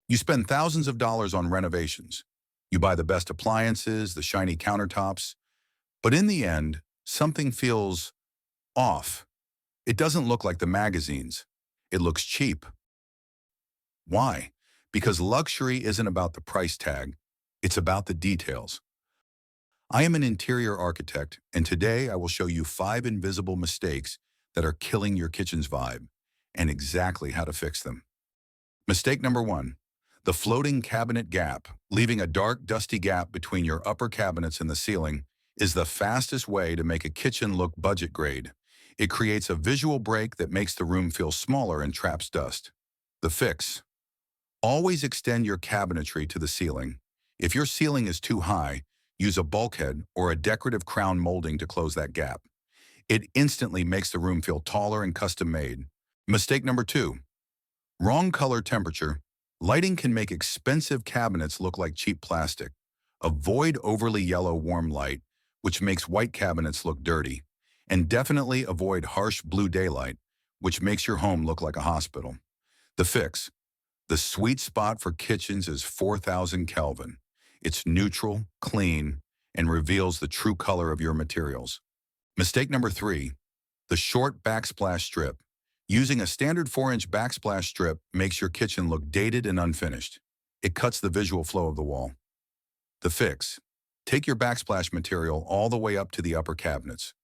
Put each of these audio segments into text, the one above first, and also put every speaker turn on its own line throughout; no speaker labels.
You spend thousands of dollars on renovations. You buy the best appliances, the shiny countertops, but in the end, something feels off. It doesn't look like the magazines. It looks cheap. Why? Because luxury isn't about the price tag. It's about the details. I am an interior architect, and today I will show you 5 invisible mistakes that are killing your kitchen's vibe and exactly how to fix them. Mistake number 1. The floating cabinet gap. Leaving a dark, dusty gap between your upper cabinets and the ceiling is the fastest way to make a kitchen look budget grade. It creates a visual break that makes the room feel smaller and traps dust. The fix. Always extend your cabinetry to the ceiling. If your ceiling is too high, use a bulkhead or a decorative crown molding to close that gap. It instantly makes the room feel taller and custom-made. Mistake number 2. Wrong color temperature. Lighting can make expensive cabinets look like cheap plastic. Avoid overly yellow warm light, which makes white cabinets look dirty. And definitely avoid harsh blue daylight, which makes your home look like a hospital. The fix. The sweet spot for kitchens is 4,000 Kelvin. It's neutral, clean, and reveals the true color of your materials. Mistake number 3. The short backsplash strip. Using a standard 4-inch backsplash strip makes your kitchen look dated and unfinished. It cuts the visual flow of the wall. The fix. Take your backsplash material all the way up to the upper cabinets.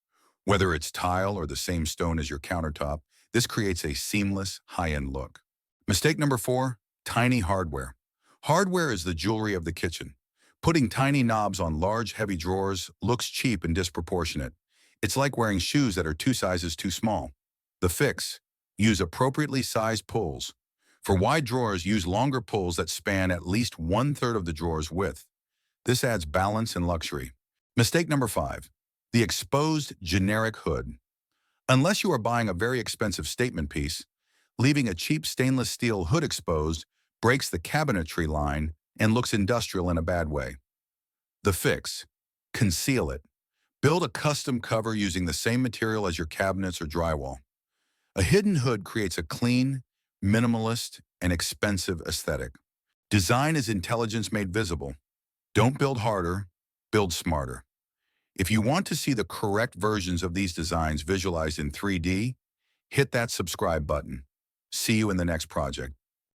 Whether it's tile or the same stone as your countertop, this creates a seamless, high-end look. Mistake number 4. Tiny hardware. Hardware is the jewelry of the kitchen. Putting tiny knobs on large, heavy drawers looks cheap and disproportionate. It's like wearing shoes that are 2 sizes too small. The fix. Use appropriately sized pulls. For wide drawers, use longer pulls that span at least 1/3 of the drawer's width. This adds balance and luxury. Mistake number 5. The exposed generic hood. Unless you are buying a very expensive statement piece, leaving a cheap stainless steel hood exposed breaks the cabinetry line and looks industrial in a bad way. The fix. Conceal it. Build a custom cover using the same material as your cabinets or drywall. A hidden hood creates a clean, minimalist, and expensive aesthetic. Design is intelligence made visible. Don't build harder, build smarter. If you want to see the correct versions of these designs visualized in 3D, hit that subscribe button. See you in the next project.